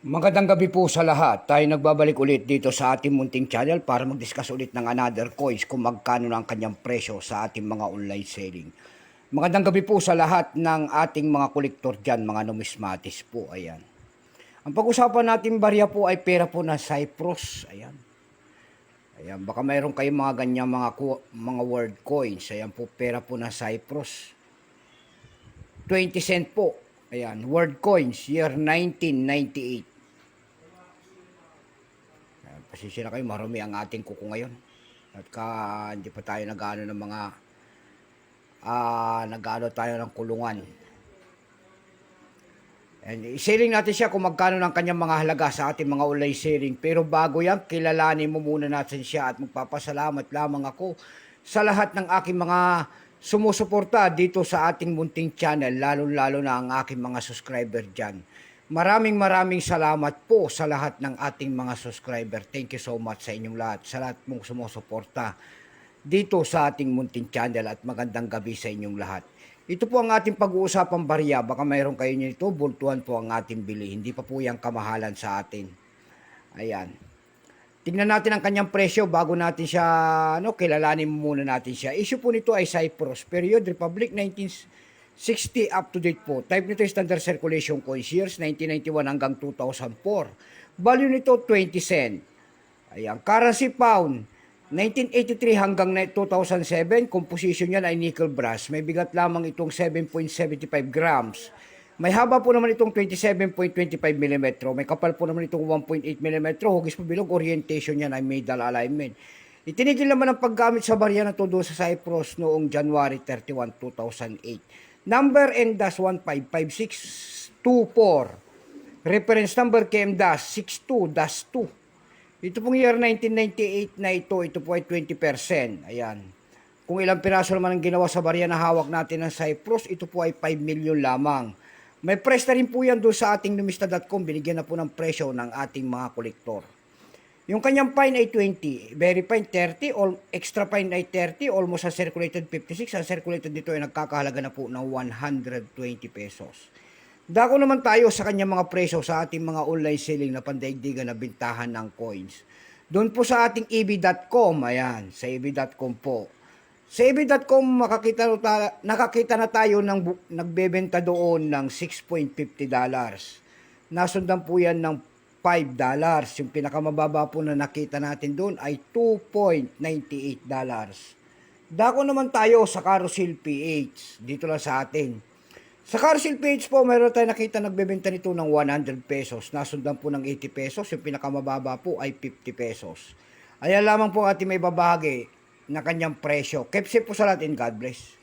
Magandang gabi po sa lahat. Tayo nagbabalik ulit dito sa ating munting channel para mag-discuss ulit ng another coins kung magkano na ang kanyang presyo sa ating mga online selling. Magandang gabi po sa lahat ng ating mga kolektor dyan, mga numismatis po. Ayan. Ang pag-usapan natin barya po ay pera po na Cyprus. Ayan. Ayan, baka mayroon kayong mga ganyan mga word coins. Ayan po, pera po na Cyprus. 20 cent po. Ayan, word coins, year 1998. Pasensya na kayo, marami ang ating kuko ngayon. At hindi pa tayo nag-ano ng mga nag-ano tayo ng kulungan. And i-sharing natin siya kung magkano ng kanyang mga halaga sa ating mga online sharing. Pero bago yan, kilalanin mo muna natin siya at magpapasalamat lamang ako sa lahat ng aking mga sumusuporta dito sa ating munting channel, lalo-lalo na ang aking mga subscriber dyan. Maraming salamat po sa lahat ng ating mga subscriber. Thank you so much sa inyong lahat, sa lahat mong sumusuporta dito sa ating munting channel at magandang gabi sa inyong lahat. Ito po ang ating pag-uusapang barya. Baka mayroon kayo nito, bultuhan po ang ating bili. Hindi pa po yung kamahalan sa atin. Ayan. Tingnan natin ang kanyang presyo bago natin siya, kilalanin muna natin siya. Issue po nito ay Cyprus, period, Republic 1960 up to date po. Type nito ay standard circulation coins, years 1991 hanggang 2004. Value nito 20 cent. Ayan, currency pound 1983 hanggang 2007. Composition niyan ay nickel brass. May bigat lamang itong 7.75 grams. May haba po naman itong 27.25 mm. May kapal po naman itong 1.8 mm. Hugis po bilog, orientation niyan ay middle alignment. Itinigil naman ang paggamit sa barya na to doon sa Cyprus noong January 31, 2008. Number N-15562 Reference number KM-62-2. Ito pong year 1998 na ito po ay 20%. Ayan. Kung ilang piraso naman ang ginawa sa barya na hawak natin ng Cyprus, ito po ay 5 million lamang. May price na rin po yan doon sa ating numista.com. Binigyan na po ng presyo ng ating mga kolektor. Yung kanyang fine ay 20, very fine 30, extra fine ay 30, almost uncirculated 56. Ang circulated dito ay nagkakahalaga na po ng 120 pesos. Dako naman tayo sa kanyang mga presyo sa ating mga online selling na pandaigdigan na bintahan ng coins. Doon po sa ating eb.com, ayan, sa eb.com po. Sa eb.com nakakita na tayo ng nagbebenta doon ng $6.50. Nasundan po yan ng $5. Yung pinakamababa po na nakita natin doon ay $2.98. Dako naman tayo sa Carousel PH. Dito lang sa atin. Sa Carousel PH po, mayroon tayo nakita nagbebenta nito ng 100 pesos. Nasundan po ng 80 pesos. Yung pinakamababa po ay 50 pesos. Ayan lamang po ating may babahagi na kanyang presyo. Keep safe po sa lahat and God bless.